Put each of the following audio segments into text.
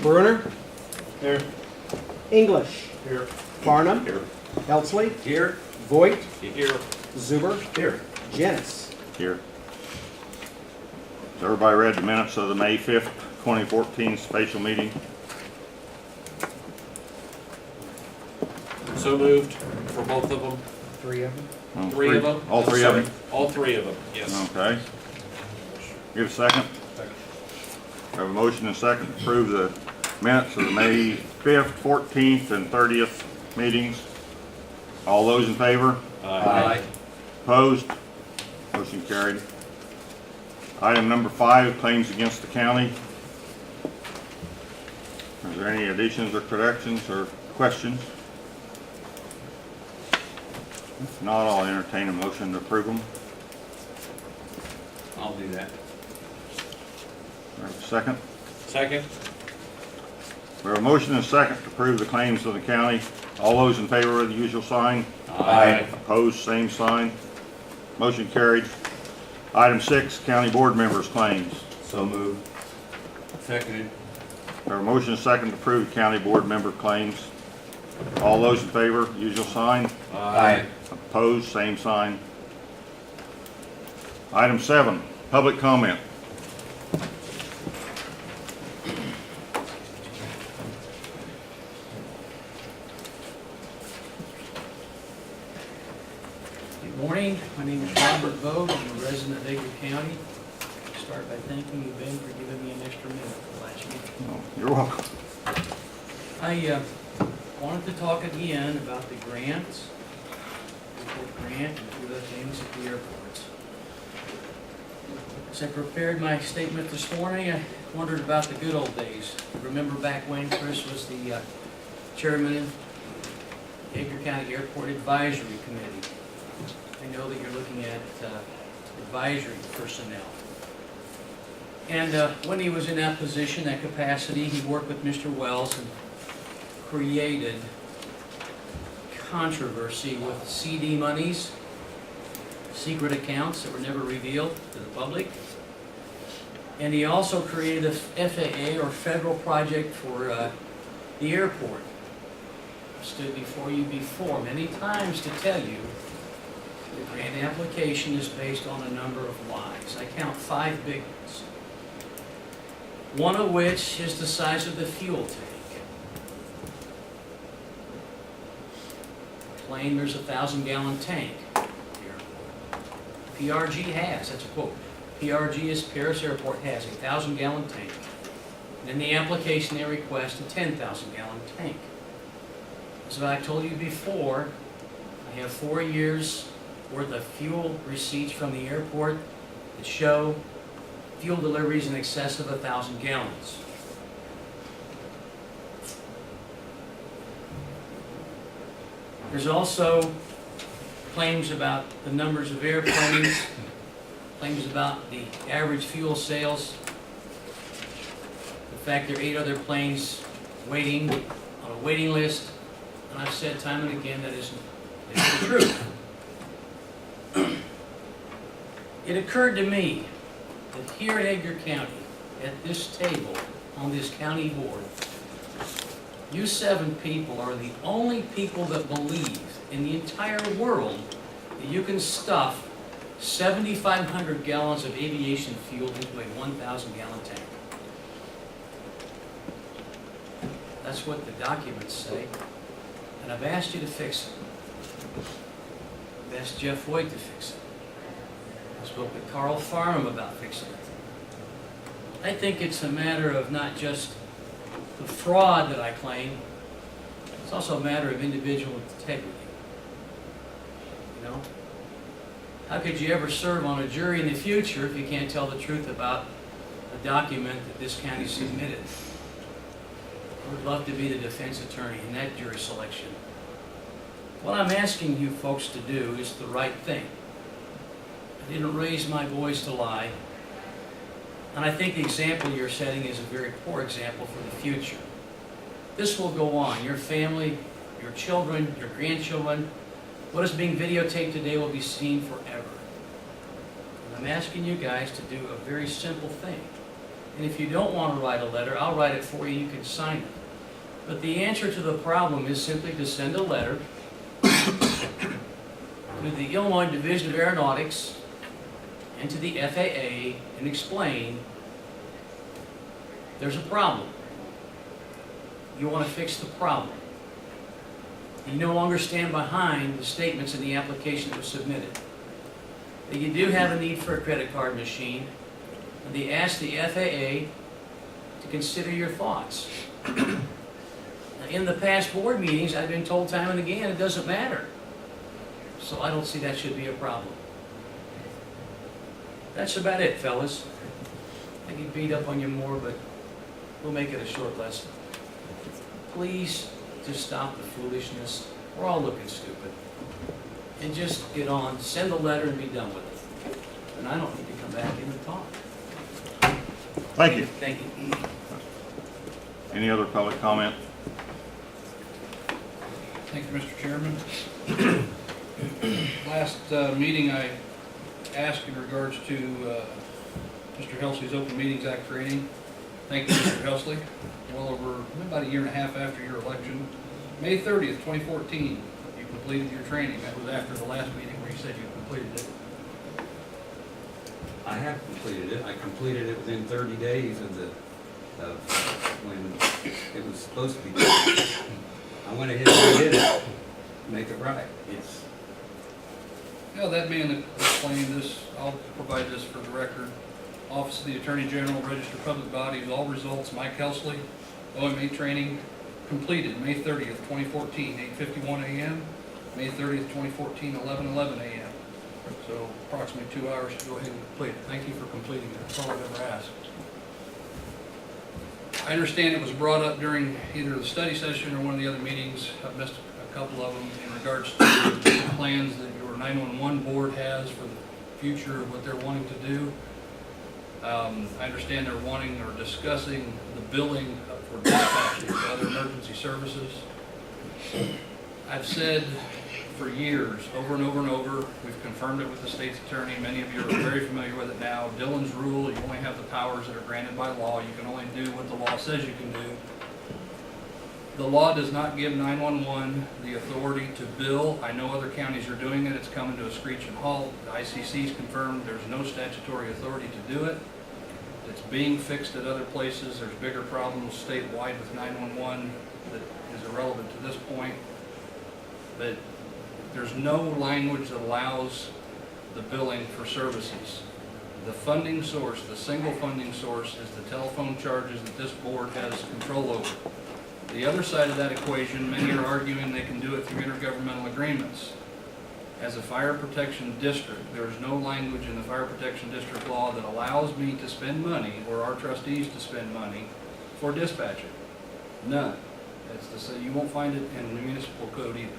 Bruner, Here. English, Here. Farnham, Here. Helsley, Here. Voigt, Here. Zuber, Here. Janice. Here. Has everybody read the minutes of the May 5th, 2014 special meeting? So moved for both of them. Three of them. All Three of them? All three of them? All three of them, yes. Okay. Give a second. We have a motion and a second to approve the minutes of the May 5th, 14th, and 30th meetings. All those in favor? Aye. Opposed? Motion carried. Item number 5, claims against the county. Is there any additions or corrections or questions? If not, I'll entertain a motion to approve them. I'll do that. We have a second. Second? We have a motion and a second to approve the claims of the county. All those in favor of the usual sign? Aye. Opposed, same sign. Motion carried. Item 6, county board members' claims. So moved. Seconded. We have a motion and a second to approve the county board member claims. All those in favor, usual sign. Aye. Opposed, same sign. Item 7, public comment. Good morning, my name is Robert Vogt, I'm a resident of Edgar County. I'll start by thanking you, Ben, for giving me an extra minute for last meeting. Oh, you're welcome. I wanted to talk again about the grants, airport grant, and a few other things at the airports. As I prepared my statement this morning, I wondered about the good old days. Remember back when Chris was the chairman of the Edgar County Airport Advisory Committee. I know that you're looking at advisory personnel. And when he was in that position, that capacity, he worked with Mr. Wells and created controversy with CD monies, secret accounts that were never revealed to the public. And he also created a FAA, or federal project for the airport. I've stood before you before many times to tell you the grant application is based on a number of lies. I count 5 big ones. One of which is the size of the fuel tank. Claim there's a 1,000-gallon tank at the airport. PRG has, that's a quote, PRG is Paris Airport has a 1,000-gallon tank. And in the application they request a 10,000-gallon tank. As I told you before, I have 4 years worth of fuel receipts from the airport that show fuel deliveries in excess of 1,000 gallons. There's also claims about the numbers of airplanes, claims about the average fuel sales, the fact there are 8 other planes waiting on a waiting list, and I've said time and again that isn't the truth. It occurred to me that here in Edgar County, at this table, on this county board, you 7 people are the only people that believe in the entire world that you can stuff 7,500 gallons of aviation fuel into a 1,000-gallon tank. That's what the documents say, and I've asked you to fix it. I've asked Jeff Voigt to fix it. I spoke with Carl Farnham about fixing it. I think it's a matter of not just the fraud that I claim, it's also a matter of individual integrity. You know? How could you ever serve on a jury in the future if you can't tell the truth about a document that this county submitted? I would love to be the defense attorney in that jury selection. What I'm asking you folks to do is the right thing. I didn't raise my boys to lie. And I think the example you're setting is a very poor example for the future. This will go on. Your family, your children, your grandchildren, what is being videotaped today will be seen forever. And I'm asking you guys to do a very simple thing. And if you don't want to write a letter, I'll write it for you, you can sign it. But the answer to the problem is simply to send a letter to the Illinois Division of Aeronautics and to the FAA and explain there's a problem. You want to fix the problem. You no longer stand behind the statements in the application that was submitted. That you do have a need for a credit card machine, and they ask the FAA to consider your thoughts. In the past board meetings, I've been told time and again, it doesn't matter. So I don't see that should be a problem. That's about it, fellas. I can beat up on you more, but we'll make it a short lesson. Please just stop the foolishness. We're all looking stupid. And just get on, send a letter and be done with it. And I don't need to come back in and talk. Thank you. Thank you. Any other public comment? Thank you, Mr. Chairman. Last meeting, I asked in regards to Mr. Helsley's Open Meetings Act training. Thank you, Mr. Helsley. Well over about a year and a half after your election, May 30th, 2014, you completed your training. That was after the last meeting where you said you completed it. I have completed it. I completed it within 30 days of when it was supposed to be done. I went ahead and did it, make it right. It's, Yeah, that being explained, this, I'll provide this for the record. Office of the Attorney General, Registered Public Bodies, all results, Mike Helsley, OMA training completed May 30th, 2014, 8:51 a.m., May 30th, 2014, 11:11 a.m. So approximately 2 hours to go ahead and complete it. Thank you for completing it. That's all I've ever asked. I understand it was brought up during either the study session or one of the other meetings. I've missed a couple of them in regards to the plans that your 911 board has for the future of what they're wanting to do. I understand they're wanting or discussing the billing for dispatching for other emergency services. I've said for years, over and over and over, we've confirmed it with the state's attorney. Many of you are very familiar with it now. Dillon's rule, you only have the powers that are granted by law. You can only do what the law says you can do. The law does not give 911 the authority to bill. I know other counties are doing it. It's coming to a screeching halt. The ICC's confirmed there's no statutory authority to do it. It's being fixed at other places. There's bigger problems statewide with 911 that is irrelevant to this point. But there's no language that allows the billing for services. The funding source, the single funding source, is the telephone charges that this board has control over. The other side of that equation, many are arguing they can do it through intergovernmental agreements. As a fire protection district, there is no language in the fire protection district law that allows me to spend money, or our trustees to spend money, for dispatching. None. That's to say, you won't find it in the municipal code either.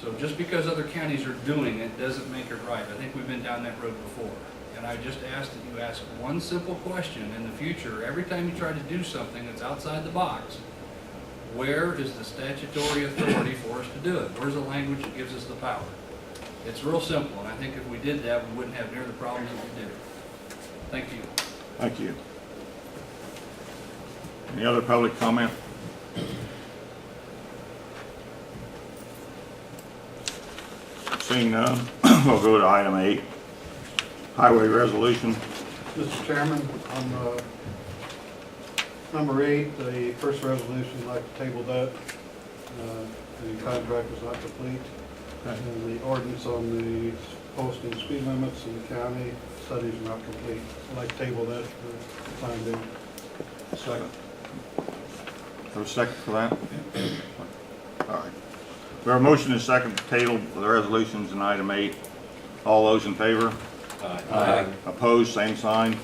So just because other counties are doing it doesn't make it right. I think we've been down that road before. And I just ask that you ask one simple question in the future. Every time you try to do something that's outside the box, where is the statutory authority for us to do it? Where's the language that gives us the power? It's real simple, and I think if we did that, we wouldn't have near the problems that we do. Thank you. Thank you. Any other public comment? Seeing none, we'll go to item 8, highway resolution. Mr. Chairman, on number 8, the first resolution, I'd like to table that. The contract is not complete. And the ordinance on the posting speed limits in the county, studies are not complete. I'd like to table that for the time being. Second. Have a second for that? All right. We have a motion and a second to table the resolutions in item 8. All those in favor? Aye. Opposed, same sign.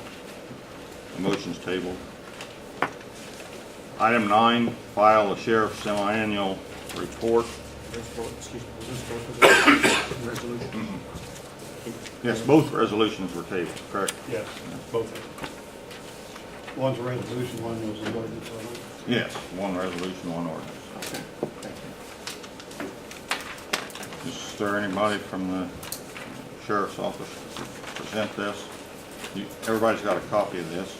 The motion's tabled. Item 9, file the sheriff's semi-annual report. Excuse me, was this both of the resolution? Yes, both resolutions were tabled, correct? Yes, both of them. One's a resolution, one was an ordinance. Yes, one resolution, one ordinance. Okay, thank you. Is there anybody from the sheriff's office to present this? Everybody's got a copy of this.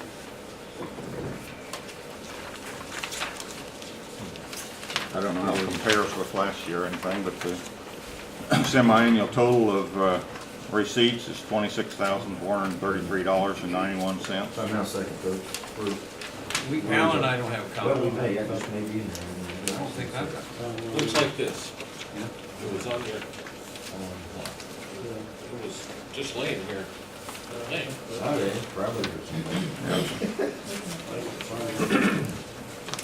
I don't know how it compares with last year or anything, but the semi-annual total of receipts is $26,433.91. I now second those. Alan and I don't have a Well, copy. we may, I just may be in I there. don't think I've got. Looks like this. Yeah. It was on your, it was just laying here. Hey, Okay, probably or something.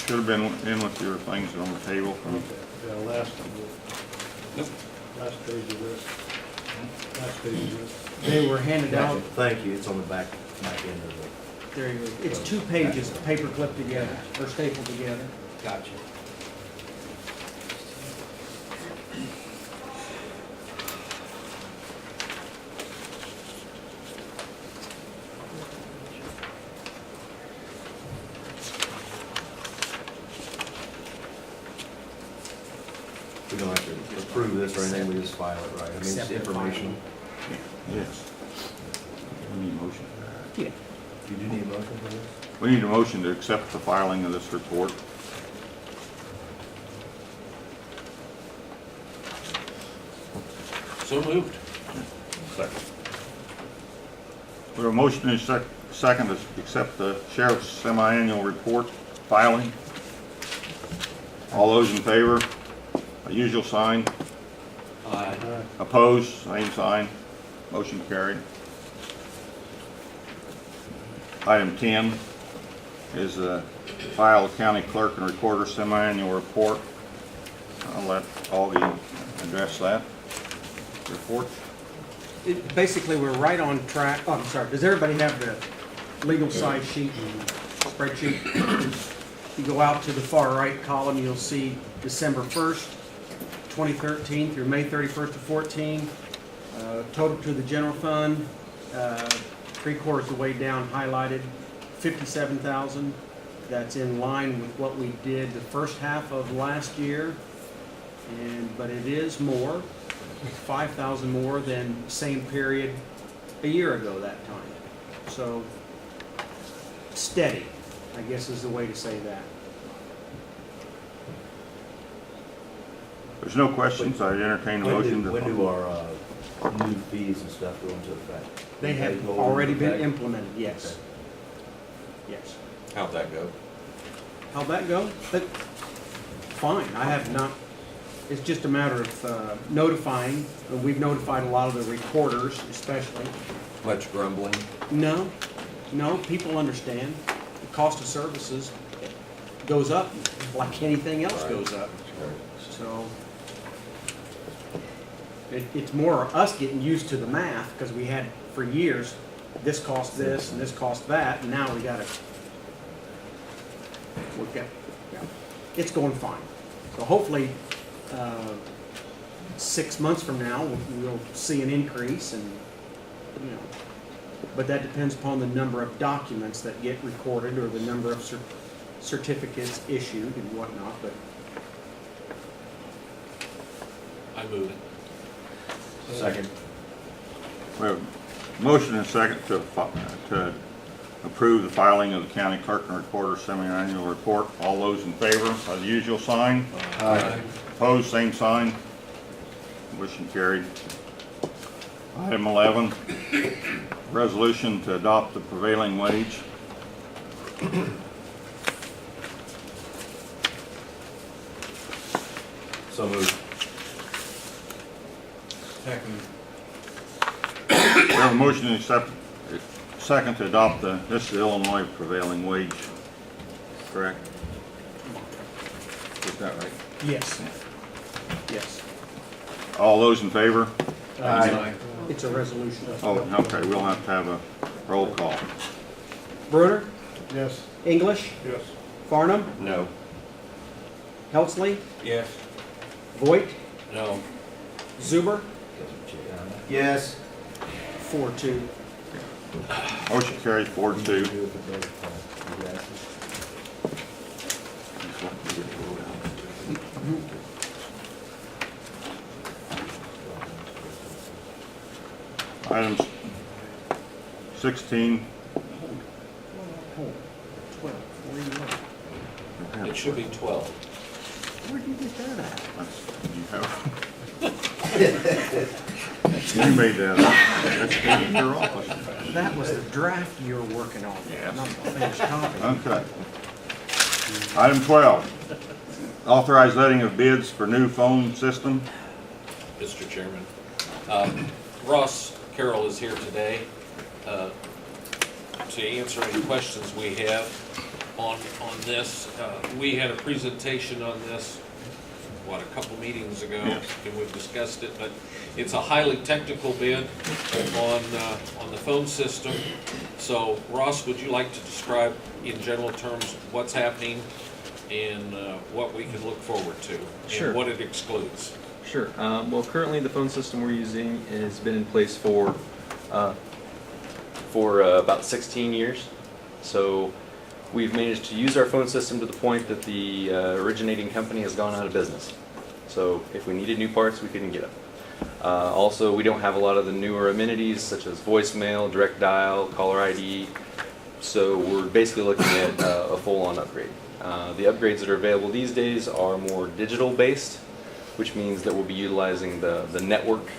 Should have been in with your things on the table from, Yeah, last Nope. page of this. Last page of this. They were handed out, Gotcha. Thank you, it's on the back end of there you go. It's 2 pages, paper clipped together, or stapled together. Gotcha. We don't have to approve this or anything, we just file it, right? I mean, it's Accept the informational. yes. We need a motion. Yeah. You do need a motion for this? We need a motion to accept the filing of this report. so moved. We have a motion and a second to accept the sheriff's semi-annual report filing. All those in favor, usual sign. Aye. Opposed, same sign. Motion carried. Item 10 is file county clerk and recorder semi-annual report. I'll let Augie address that report. Basically, we're right on track. Oh, I'm sorry. Does everybody have the legal size sheet and spreadsheet? You go out to the far right column, you'll see December 1st, 2013 through May 31st of 14. Total to the general fund, 3/4 of the way down highlighted, 57,000. That's in line with what we did the first half of last year. But it is more, 5,000 more than same period a year ago that time. So steady, I guess is the way to say that. There's no questions. I entertain a motion to. When do our new fees and stuff go into effect? They have go into already been effect? implemented, yes. Yes. How'd that go? How'd that go? But, fine, I have not, it's just a matter of notifying, and we've notified a lot of the recorders especially. Much grumbling. No, people understand. The cost of services goes up like anything else Right. goes up. So it's more us getting used to the math because we had for years, this cost this and this cost that, and now we've got, yeah, it's going fine. So hopefully, 6 months from now, we'll see an increase and, but that depends upon the number of documents that get recorded or the number of certificates issued and whatnot, but I move it. Second. We have a motion and a second to approve the filing of the county clerk and recorder semi-annual report. All those in favor, by the usual sign. Aye. Opposed, same sign. Motion carried. Item 11, resolution to adopt the prevailing wage. So moved. Second. We have a motion and a second to adopt this is the Illinois prevailing wage, correct? Is that right? yes. Yes. All those in favor? Aye. It's a resolution. Oh, okay, we'll have to have a roll call. Bruner, Yes. English, Yes. Farnham, No. Helsley, Yes. Voigt, No. Zuber, Yes. 4-2. Motion carries 4-2. Items 16, have. It should be 12. Where'd you get that at? You made that up. That's in your office. That was the draft you were working on, Yes. not the finished copy. Okay. Item 12, authorize letting of bids for new phone system. Mr. Chairman. Ross Carroll is here today to answer any questions we have on this. We had a presentation on this, a couple meetings ago, Yes. and we've discussed it, but it's a highly technical bid on the phone system. So Ross, would you like to describe in general terms what's happening and what we can look forward to? Sure. And what it excludes? Sure. Well, currently the phone system we're using has been in place for about 16 years. So we've managed to use our phone system to the point that the originating company has gone out of business. So if we needed new parts, we couldn't get them. Also, we don't have a lot of the newer amenities such as voicemail, direct dial, caller ID. So we're basically looking at a full-on upgrade. The upgrades that are available these days are more digital-based, which means that we'll be utilizing the network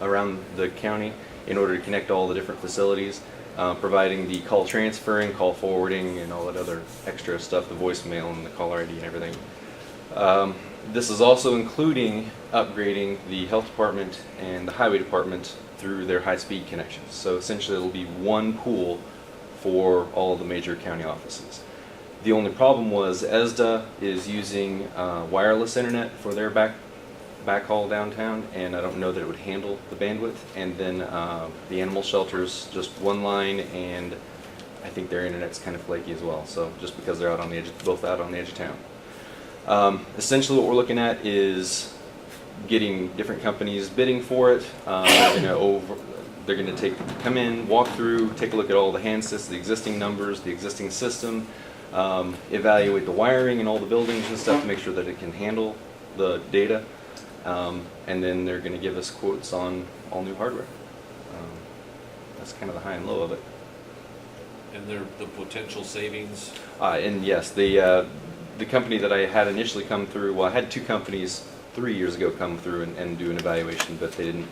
around the county in order to connect all the different facilities, providing the call transferring, call forwarding, and all that other extra stuff, the voicemail and the caller ID and everything. This is also including upgrading the health department and the highway department through their high-speed connections. So essentially it'll be one pool for all of the major county offices. The only problem was ESDA is using wireless internet for their backhaul downtown, and I don't know that it would handle the bandwidth. And then the animal shelters, just one line, and I think their internet's kind of flaky as well. So just because they're both out on the edge of town. Essentially what we're looking at is getting different companies bidding for it. They're going to come in, walk through, take a look at all the handsets, the existing numbers, the existing system, evaluate the wiring in all the buildings and stuff to make sure that it can handle the data, and then they're going to give us quotes on all new hardware. That's kind of the high and low of it. And the potential savings? And yes, the company that I had initially come through, well, I had two companies 3 years ago come through and do an evaluation, but they didn't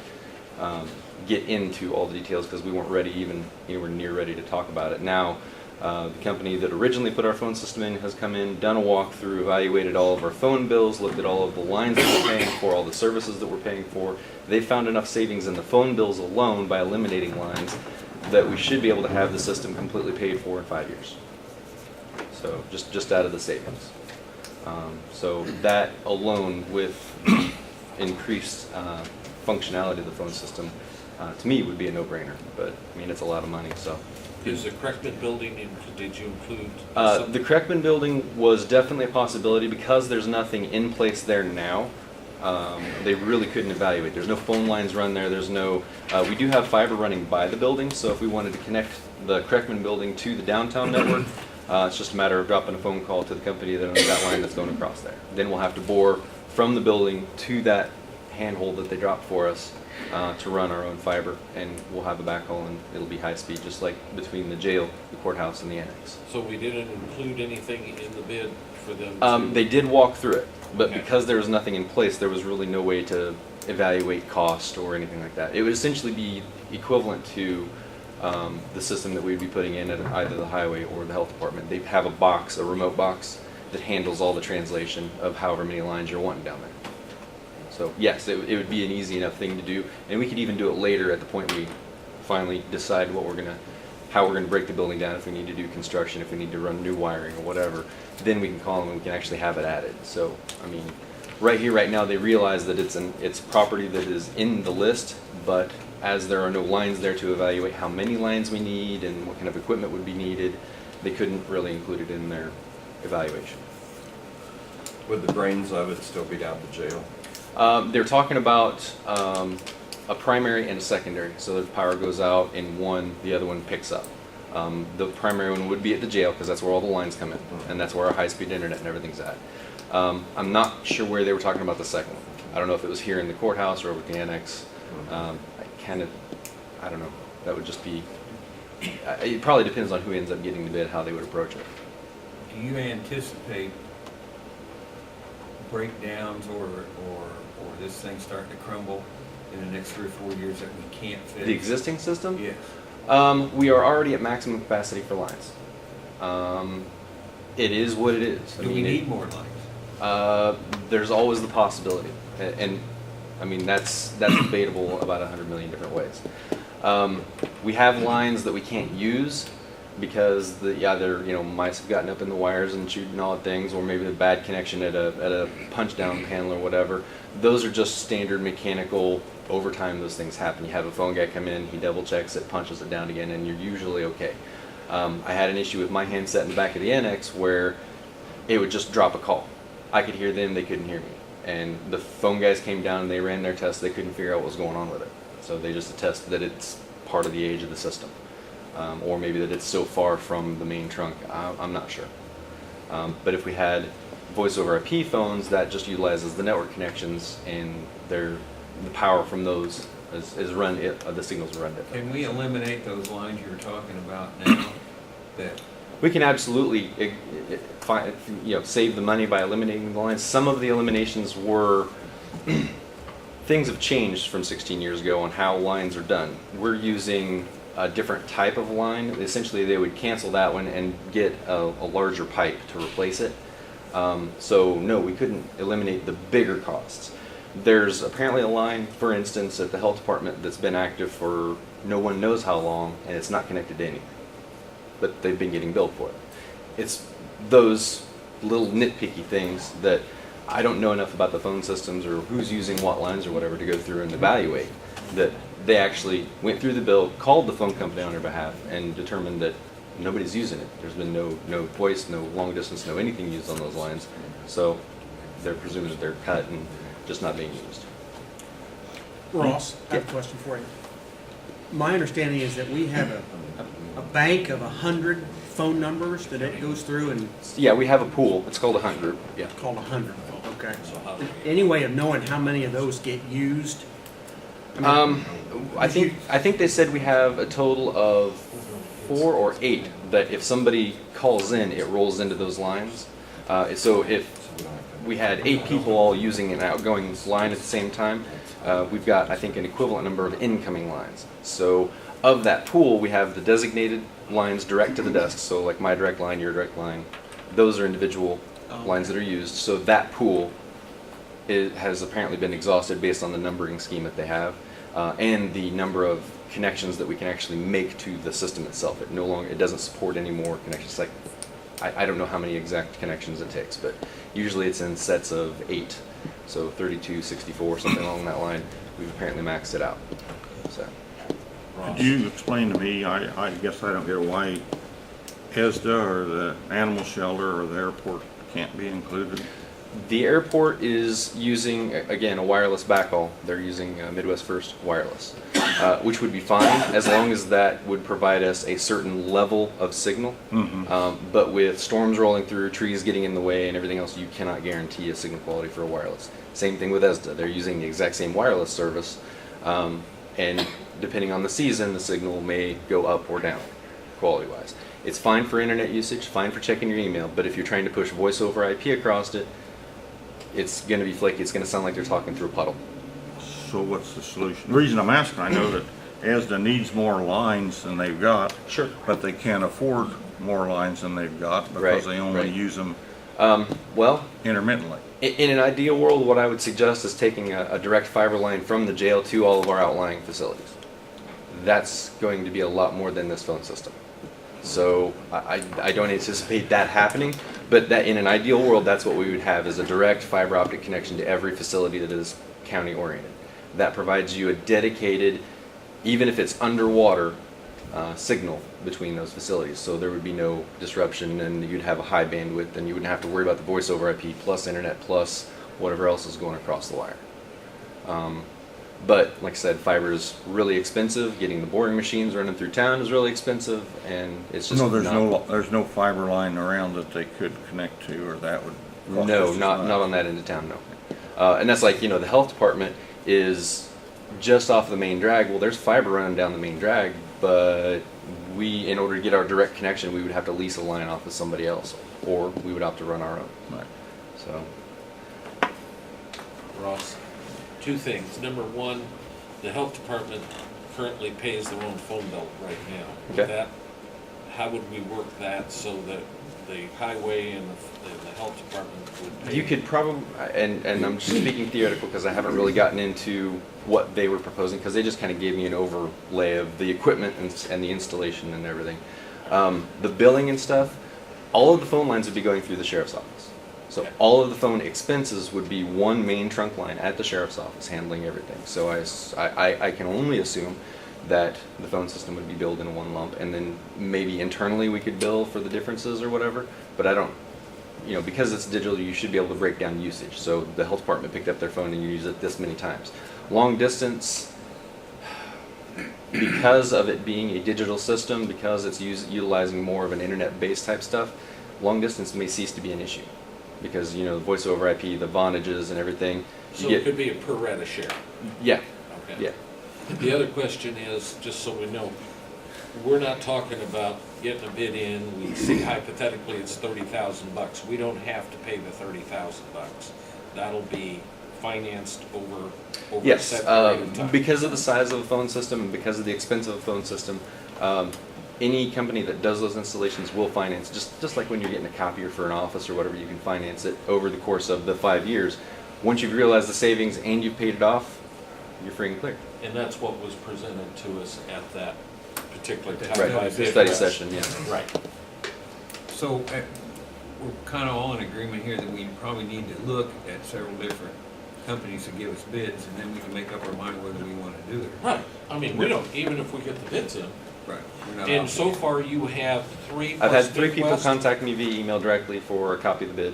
get into all the details because we weren't ready, even anywhere near ready to talk about it. Now, the company that originally put our phone system in has come in, done a walkthrough, evaluated all of our phone bills, looked at all of the lines that we're paying for, all the services that we're paying for. They found enough savings in the phone bills alone by eliminating lines that we should be able to have the system completely paid for in 5 years. So just out of the savings. So that alone with the increased functionality of the phone system, to me would be a no-brainer, but I mean, it's a lot of money, so. Is the Kreckman building, did you include? The Kreckman building was definitely a possibility because there's nothing in place there now. They really couldn't evaluate. There's no phone lines run there. There's no. We do have fiber running by the building, so if we wanted to connect the Kreckman building to the downtown network, it's just a matter of dropping a phone call to the company that owns that line that's going across there. Then we'll have to bore from the building to that handhold that they dropped for us to run our own fiber, and we'll have a backhaul, and it'll be high speed, just like between the jail, the courthouse, and the annex. So we didn't include anything in the bid for them to? They did walk through it, but Okay. because there was nothing in place, there was really no way to evaluate cost or anything like that. It would essentially be equivalent to the system that we'd be putting in at either the highway or the health department. They have a box, a remote box, that handles all the translation of however many lines you're wanting down there. So yes, it would be an easy enough thing to do, and we could even do it later at the point we finally decide how we're gonna break the building down, if we need to do construction, if we need to run new wiring or whatever. Then we can call them and we can actually have it added. So I mean, right here, right now, they realize that it's property that is in the list, but as there are no lines there to evaluate how many lines we need and what kind of equipment would be needed, they couldn't really include it in their evaluation. Would the brains of it still be down at the jail? They're talking about a primary and a secondary. So the power goes out in one, the other one picks up. The primary one would be at the jail because that's where all the lines come in, and that's where our high-speed internet and everything's at. I'm not sure where they were talking about the second one. I don't know if it was here in the courthouse or over at the annex. I don't know. That would just be. It probably depends on who ends up getting the bid, how they would approach it. do you anticipate breakdowns or this thing starting to crumble in the next 3 or 4 years that we can't fix? The existing system? Yes. We are already at maximum capacity for lines. It is what it is. Do we need more lines? There's always the possibility, and I mean that's debatable about 100 million different ways. We have lines that we can't use because either mice have gotten up in the wires and chewed and gnawed things, or maybe the bad connection at a punch down panel or whatever. Those are just standard mechanical. Over time, those things happen. You have a phone guy come in, he double checks it, punches it down again, and you're usually okay. I had an issue with my handset in the back of the NX where it would just drop a call. I could hear them, they couldn't hear me. And the phone guys came down and they ran their tests, they couldn't figure out what was going on with it. So they just attest that it's part of the age of the system. Or maybe that it's so far from the main trunk, I'm not sure. But if we had voice over IP phones, that just utilizes the network connections, and the power from those is run, the signals are run different. Can we eliminate those lines you're talking about now? That We can absolutely save the money by eliminating the lines. Some of the eliminations were things have changed from 16 years ago on how lines are done. We're using a different type of line. Essentially, they would cancel that one and get a larger pipe to replace it. So no, we couldn't eliminate the bigger costs. There's apparently a line, for instance, at the health department that's been active for no one knows how long, and it's not connected to anything. But they've been getting billed for it. It's those little nitpicky things that I don't know enough about the phone systems or who's using what lines or whatever to go through and evaluate, that they actually went through the bill, called the phone company on their behalf, and determined that nobody's using it. There's been no voice, no long distance, no anything used on those lines. So they're presuming that they're cut and just not being used. Ross, I have a question for you. My understanding is that we have a bank of 100 phone numbers that it goes through and Yeah, we have a pool. It's called a hunt group. Yeah. called 100. Okay. So how- Any way of knowing how many of those get used? I mean, I think they said we have a total of 4 or 8 that if somebody calls in, it rolls into those lines. So if we had 8 people all using an outgoing line at the same time, we've got, I think, an equivalent number of incoming lines. So of that pool, we have the designated lines direct to the desk. So like my direct line, your direct line, those are individual lines that are used. So that pool has apparently been exhausted based on the numbering scheme that they have, and the number of connections that we can actually make to the system itself. It doesn't support any more connections. Like I don't know how many exact connections it takes, but usually it's in sets of 8. So 32, 64, something along that line. We've apparently maxed it out. So Could you explain to me, I guess I don't get why ESDA or the animal shelter or the airport can't be included? the airport is using, again, a wireless backhaul. They're using Midwest First Wireless, which would be fine as long as that would provide us a certain level of signal. But with storms rolling through, trees getting in the way, and everything else, you cannot guarantee a signal quality for a wireless. Same thing with ESDA. They're using the exact same wireless service, and depending on the season, the signal may go up or down, quality-wise. It's fine for internet usage, fine for checking your email, but if you're trying to push voice over IP across it, it's going to be flaky. It's going to sound like they're talking through a puddle. So what's the solution? The reason I'm asking, I know that ESDA needs more lines than they've got. Sure. But they can't afford more lines than they've got because Right, they only right. use them Well, intermittently. in an ideal world, what I would suggest is taking a direct fiber line from the jail to all of our outlying facilities. That's going to be a lot more than this phone system. So I don't anticipate that happening, but that in an ideal world, that's what we would have, is a direct fiber optic connection to every facility that is county oriented. That provides you a dedicated, even if it's underwater, signal between those facilities. So there would be no disruption, and you'd have a high bandwidth, and you wouldn't have to worry about the voice over IP plus internet plus whatever else is going across the wire. But like I said, fiber is really expensive. Getting the boring machines running through town is really expensive, and it's just No, there's not, there's no fiber line around that they could connect to, or that would cost no, us as not much. on that end of town, no. And that's like, the health department is just off the main drag. Well, there's fiber running down the main drag, but we, in order to get our direct connection, we would have to lease a line off of somebody else, or we would have to run our own. Right. So, Ross, two things. Number one, the health department currently pays their own phone bill right now. Would Okay. that, how would we work that so that the highway and the health department would pay? you could probably, and I'm just speaking theoretical because I haven't really gotten into what they were proposing, because they just kind of gave me an overlay of the equipment and the installation and everything. The billing and stuff, all of the phone lines would be going through the sheriff's office. So all of the phone expenses would be one main trunk line at the sheriff's office handling everything. So I can only assume that the phone system would be billed in one lump, and then maybe internally we could bill for the differences or whatever, but I don't, because it's digital, you should be able to break down usage. So the health department picked up their phone and you use it this many times. Long distance, because of it being a digital system, because it's utilizing more of an internet-based type stuff, long distance may cease to be an issue. Because, the voice over IP, the Vonages and everything. So it could be a per rata share? Yeah, Okay. yeah. The other question is, just so we know, we're not talking about getting a bid in, we see hypothetically it's $30,000. We don't have to pay the $30,000. That'll be financed over a Yes, set period of time. because of the size of the phone system and because of the expense of the phone system, any company that does those installations will finance, just like when you're getting a copier for an office or whatever, you can finance it over the course of the 5 years. Once you've realized the savings and you've paid it off, you're free and clear. And that's what was presented to us at that particular time Right, by the bid study rest. session, yeah. Right. So we're kind of all in agreement here that we probably need to look at several different companies to give us bids, and then we can make up our mind whether we want to do it. Right. I mean, we don't, even if we get the bids in. Right. We're not And so obligated. far, you have three I've had plus 3 people Midwest contact me via email directly for a copy of the bid,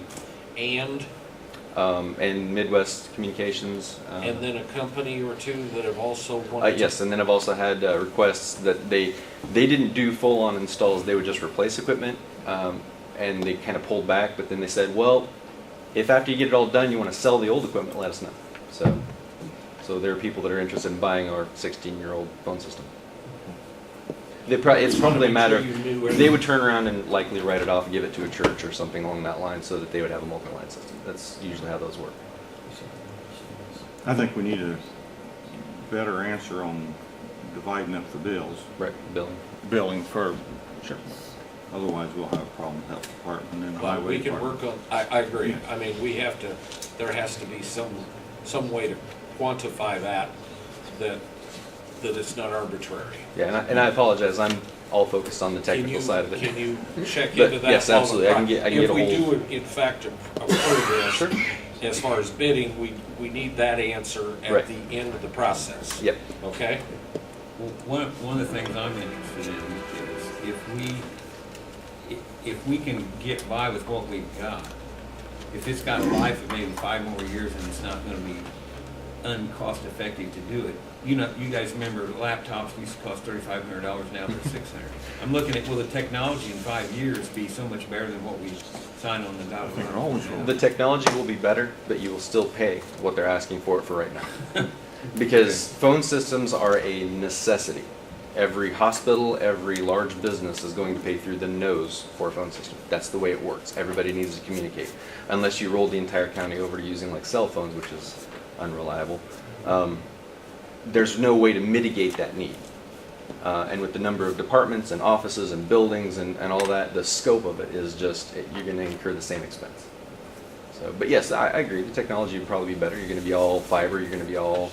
and and Midwest Communications. and then a company or two that have also wanted to. Yes, and then I've also had requests that they didn't do full-on installs, they would just replace equipment, and they kind of pulled back, but then they said, well, if after you get it all done, you want to sell the old equipment, let us know. So there are people that are interested in buying our 16-year-old phone system. It's probably a matter Make sure you knew of, they would turn around and likely write it off and give it to a church or something along that line so that they would have a multi-line system. That's usually how those work. I think we need a better answer on dividing up the bills, Right, billing. billing for, otherwise we'll have a problem with health department and Well, highway we can department. work on, I agree. I mean, we have to, there has to be some way to quantify that it's not arbitrary. Yeah, and I apologize, I'm all focused on the technical side of it. Can you check But, into that? yes, absolutely. I can get a If we hold- do, in fact, approve this, Sure. as far as bidding, we need that answer Right. at the end of the process. Yep. Okay? Well, one of the things I'm interested in is if we can get by with what we've got, if it's got a life of maybe 5 more years and it's not gonna be uncost effective to do it. You guys remember laptops used to cost $3,500, now they're $600. I'm looking at, will the technology in 5 years be so much better than what we signed on the dotted line? They're always wrong. The technology will be better, but you will still pay what they're asking for it for right now. Because phone systems are a necessity. Every hospital, every large business is going to pay through the nose for a phone system. That's the way it works. Everybody needs to communicate. Unless you roll the entire county over to using like cell phones, which is unreliable. There's no way to mitigate that need. And with the number of departments and offices and buildings and all that, the scope of it is just, you're going to incur the same expense. So, but yes, I agree. The technology would probably be better. You're going to be all fiber. You're going to be all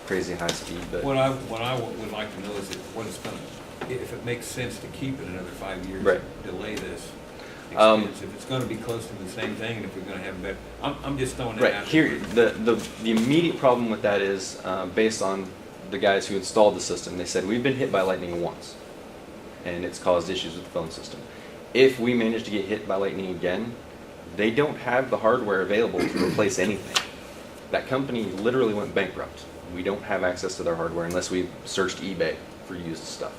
crazy high speed. But What I would like to know is if it makes sense to keep it another 5 years, Right. delay this Um, expense. If it's gonna be close to the same thing, and if we're gonna have better, I'm just throwing it right out here, there. the immediate problem with that is based on the guys who installed the system. They said we've been hit by lightning once, and it's caused issues with the phone system. If we manage to get hit by lightning again, they don't have the hardware available to replace anything. That company literally went bankrupt. We don't have access to their hardware unless we searched eBay for used stuff.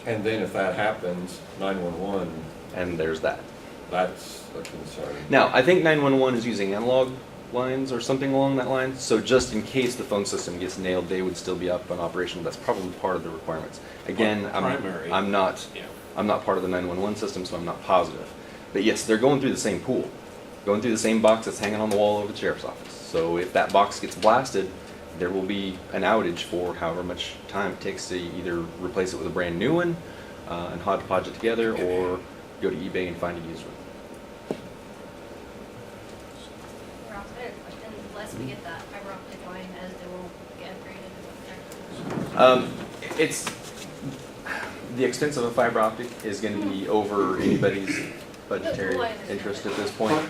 And then if that happens, 911, And there's that. that's a concern. Now, I think 911 is using analog lines or something along that line. So just in case the phone system gets nailed, they would still be up and operational. That's probably part of the requirements. Again, Primary. I'm not part of the 911 system, so I'm not positive. But yes, they're going through the same pool, going through the same box that's hanging on the wall over the sheriff's office. So if that box gets blasted, there will be an outage for however much time it takes to either replace it with a brand new one and hodgepodge it together, or go to eBay and find a used one. Ross, I had a question. Unless we get that fiber optic line, as they will get upgraded, is that correct? It's the expense of a fiber optic is going to be over anybody's budgetary interest at this point.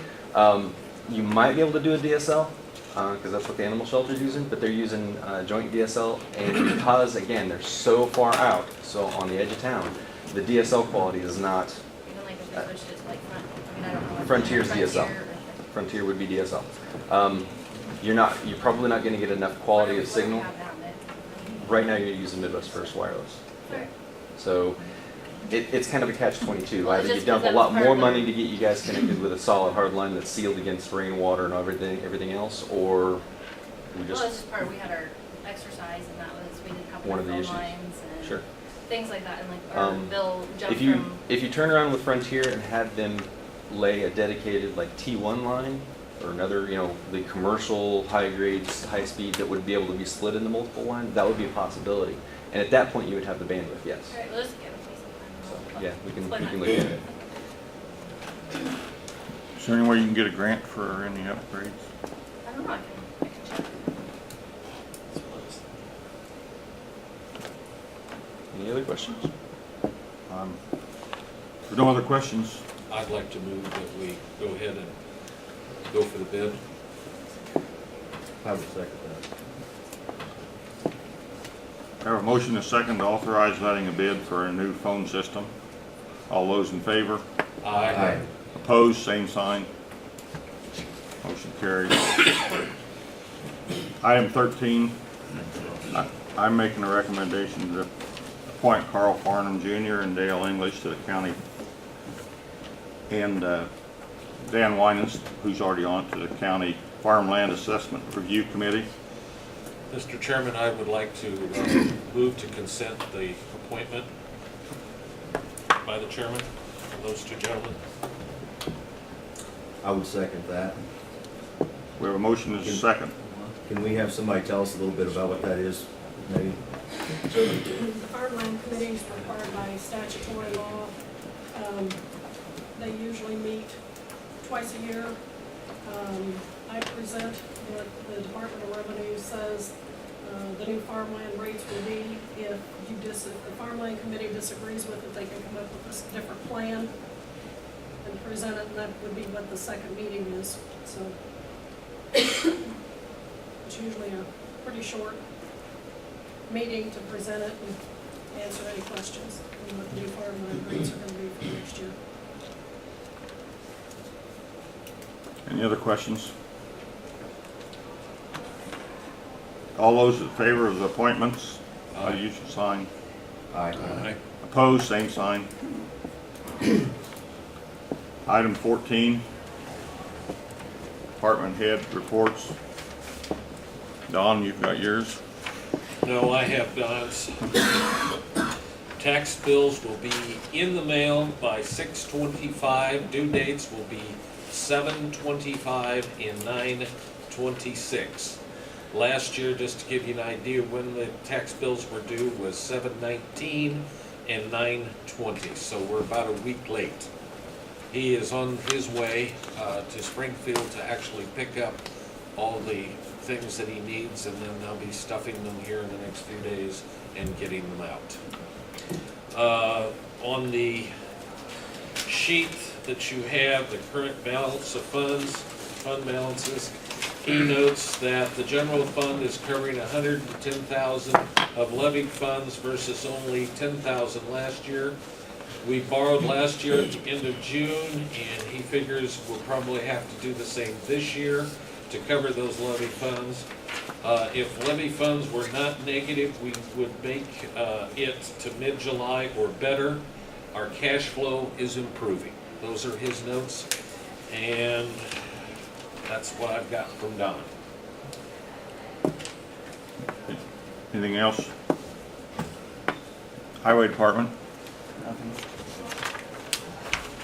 You might be able to do a DSL because that's what the animal shelter is using, but they're using joint DSL, and because again they're so far out, so on the edge of town, the DSL quality is not. Even like if we switched it to like front, I mean, I don't know. if Frontier's Frontier DSL. or- Frontier would be DSL. You're probably not going to get enough quality of signal. What do we have now, Right now, you're using Midwest First Wireless. Sorry. So it's kind of a catch-22. Well, Either you just dump a because lot that's more part of money to get you guys connected with a solid hard line that's sealed against rainwater and everything else, or we Well, just it's just part, we had our exercise and that was, we didn't have One our of the phone issues. lines and sure. things like that, and like our bill jumped If you from, turn around with Frontier and had them lay a dedicated like T1 line or another, the commercial high grades, high speed that would be able to be split into multiple lines, that would be a possibility. And at that point, you would have the bandwidth, yes. alright, well, just get with me sometime. Yeah, we can Explain look that. at it. Is there any way you can get a grant for any upgrades? I don't know, I can check. Any other questions? If there are no other questions, I'd like to move that we go ahead and go for the bid. I would second that. I have a motion and a second to authorize letting a bid for a new phone system. All those in favor? Aye. Opposed, same sign. Motion carries. Item 13, I'm making a recommendation to appoint Carl Farnham Jr. and Dale English to the county, and Dan Winans, who's already on, to the county farmland assessment review committee. Mr. Chairman, I would like to move to consent the appointment by the chairman of those two gentlemen. I would second that. We have a motion and a second. Can we have somebody tell us a little bit about what that is, maybe? The farmland committee is required by statutory law. They usually meet twice a year. I present what the Department of Revenue says the new farmland rates will be. If the farmland committee disagrees with it, they can come up with a different plan and present it, and that would be what the second meeting is. So it's usually a pretty short meeting to present it and answer any questions on what the new farmland rates are gonna be for next year. Any other questions? All those in favor of the appointments, use your sign. Aye. Opposed, same sign. Item 14, department head reports. Don, you've got yours. No, I have Don's. Tax bills will be in the mail by 6/25. Due dates will be 7/25 and 9/26. Last year, just to give you an idea, when the tax bills were due was 7/19 and 9/20, so we're about a week late. He is on his way to Springfield to actually pick up all the things that he needs, and then I'll be stuffing them here in the next few days and getting them out. On the sheet that you have, the current balance of fund balances, he notes that the general fund is covering 110,000 of levied funds versus only 10,000 last year. We borrowed last year at the end of June, and he figures we'll probably have to do the same this year to cover those levy funds. If levy funds were not negative, we would make it to mid-July or better. Our cash flow is improving. Those are his notes. And That's what I've got from Don. Anything else? Highway Department?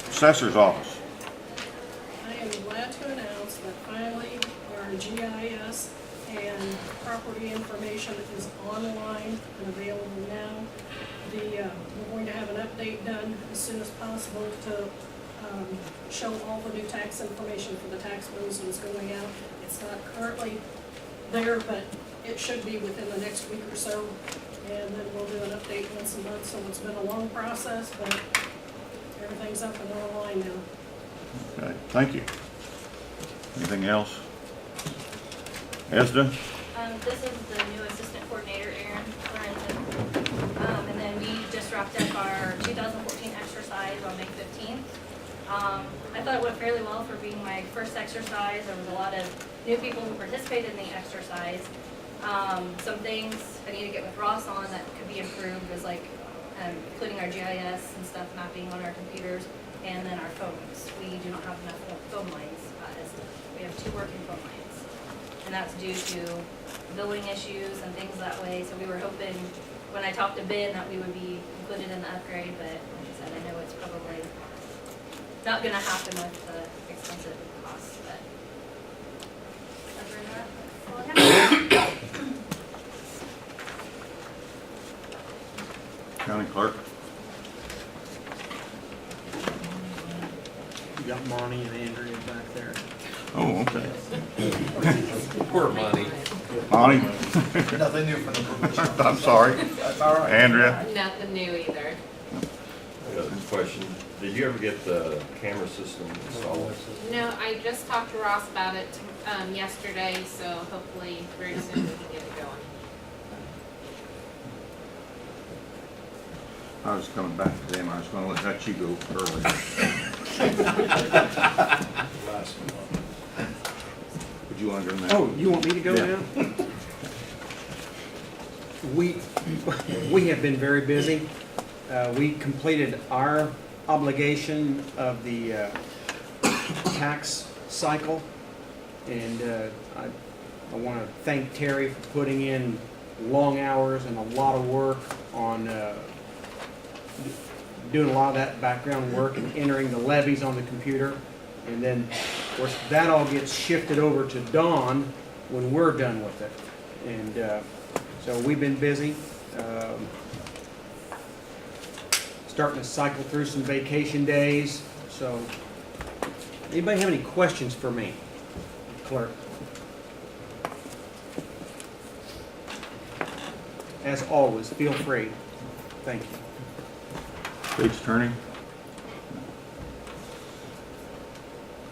Assessor's Office? I am glad to announce that finally our GIS and property information is online and available now. We're going to have an update done as soon as possible to show all the new tax information for the tax bills that's going out. It's not currently there, but it should be within the next week or so. And then we'll do an update once a month, so it's been a long process, but everything's up and online now. Okay, thank you. Anything else? ESDA? This is the new assistant coordinator, Erin Lorenzen. And then we just wrapped up our 2014 exercise on May 15th. I thought it went fairly well for being my first exercise. There was a lot of new people who participated in the exercise. Some things I need to get with Ross on that could be improved is like including our GIS and stuff mapping on our computers, and then our phones. We do not have enough phone lines. We have 2 working phone lines, and that's due to billing issues and things that way. So we were hoping, when I talked to Ben, that we would be included in the upgrade, but like I said, I know it's probably not going to happen with the expensive costs. But other than that, that's all I have. County Clerk? You got Monty and Andrea back there. Oh, okay. Poor Monty. Monty? Nothing new from the probation. I'm sorry. That's all right. Andrea? Nothing new either. I got a question. Did you ever get the camera system installed? No, I just talked to Ross about it yesterday, so hopefully very soon we can get it going. I was coming back to them. I was gonna let you go early. Would you want to go now? Oh, you want me to go Yeah. now? We have been very busy. We completed our obligation of the tax cycle, and I want to thank Terry for putting in long hours and a lot of work on doing a lot of that background work and entering the levies on the computer. And then, of course, that all gets shifted over to Dawn when we're done with it. And so we've been busy. Starting to cycle through some vacation days. So, anybody have any questions for me, Clerk? As always, feel free. Thank you. State's Attorney?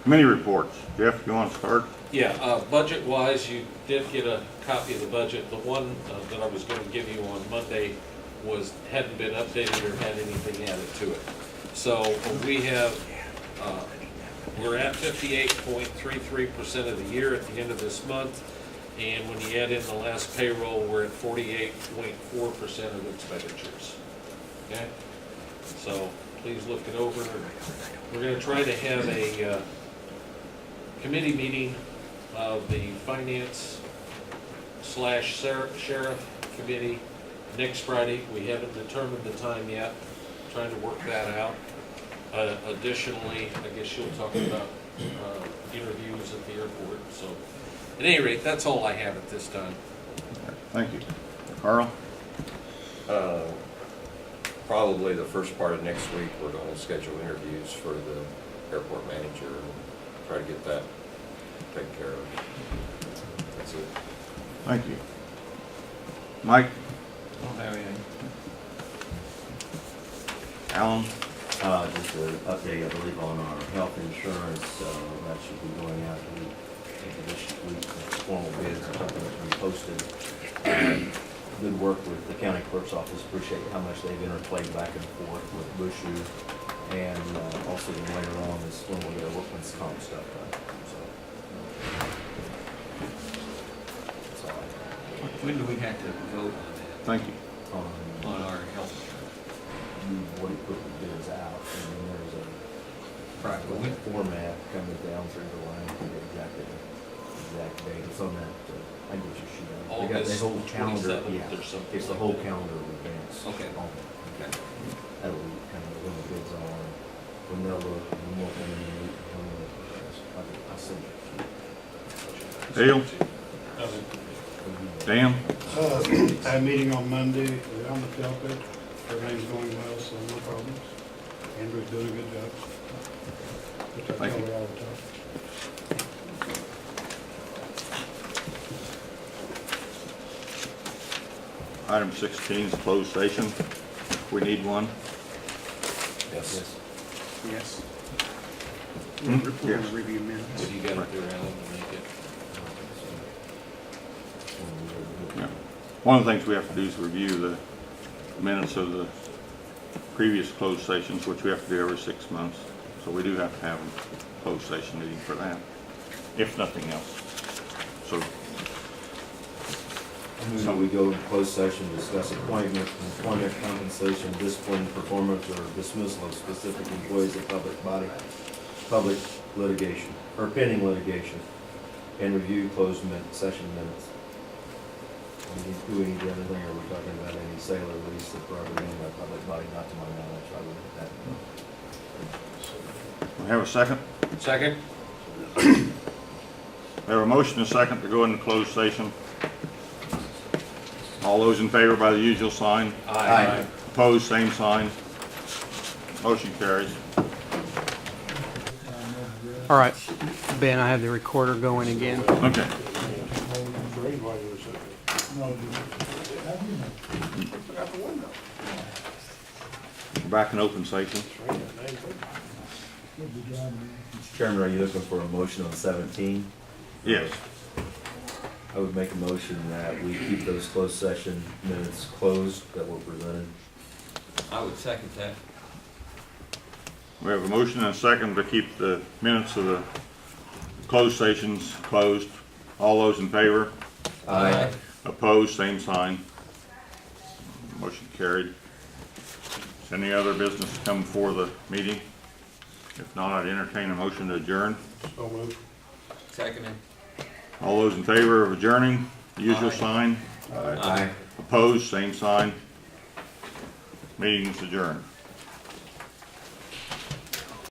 Committee reports. Jeff, you want to start? Yeah, budget-wise, you did get a copy of the budget. The one that I was going to give you on Monday hadn't been updated or had anything added to it. So we have, we're at 58.33% of the year at the end of this month. And when you add in the last payroll, we're at 48.4% of expenditures. Okay? So please look it over. We're going to try to have a committee meeting of the finance / sheriff committee next Friday. We haven't determined the time yet. Trying to work that out. Additionally, I guess you'll talk about interviews at the airport. So at any rate, that's all I have at this time. Thank you. Carl? Probably the first part of next week, we're going to schedule interviews for the airport manager and try to get that taken care of. That's it. Thank you. Mike? I don't have anything. Alan? Just an update, I believe, on our health insurance, that should be going out this week, formal bids, or something that we posted. Good work with the county clerk's office, appreciate how much they've interplayed back and forth with Bushu, and also then later on is when we'll get our workman's comp stuff done, so. That's all I have. When do we have to vote on that, Thank you. on our health insurance? You've already put the bids out, and then there's a Right, but when, format coming down through the line, to get exactly date, it's on that, I get your sheet. They got the August whole calendar, 27th yeah, or something it's the like whole that. calendar of events. Okay. on it. Okay. That'll be kind of when the bids are, when they'll look, and what they need, I'll send it. Dale? Dan? I had a meeting on Monday, we're on the Delta, everything's going well, so no problems. Andrew's doing a good job. Which I Thank tell you. her all the time. Item 16 is closed session. We need one. Yes. Yes. Hmm? Yes. Review minutes. So you got it there, Alan, to make it. Yeah. One of the things we have to do is review the minutes of the previous closed sessions, which we have to do every 6 months. So we do have to have a closed session meeting for that, if nothing else. So, So we go into closed session, discuss appointment, employment, compensation, discipline, performance, or dismissal of specific employees of public body, public litigation, or pending litigation, and review closed session minutes. Do we need to do anything, or are we talking about any sale or lease of property in a public body, not to my knowledge, I would that. we have a second? Second? We have a motion and a second to go into closed session. All those in favor by the usual sign. Aye. Opposed, same sign. Motion carries. All right, Ben, I have the recorder going again. Okay. We're back in open session. Mr. Chairman, are you looking for a motion on 17? Yes. I would make a motion that we keep those closed session minutes closed that were presented. I would second that. We have a motion and a second to keep the minutes of the closed sessions closed. All those in favor? Aye. Opposed, same sign. Motion carried. Is any other business come before the meeting? If not, I'd entertain a motion to adjourn. So moved. Seconded. All those in favor of adjourning, the usual Aye. sign. Aye. Opposed, same sign. Meeting is adjourned.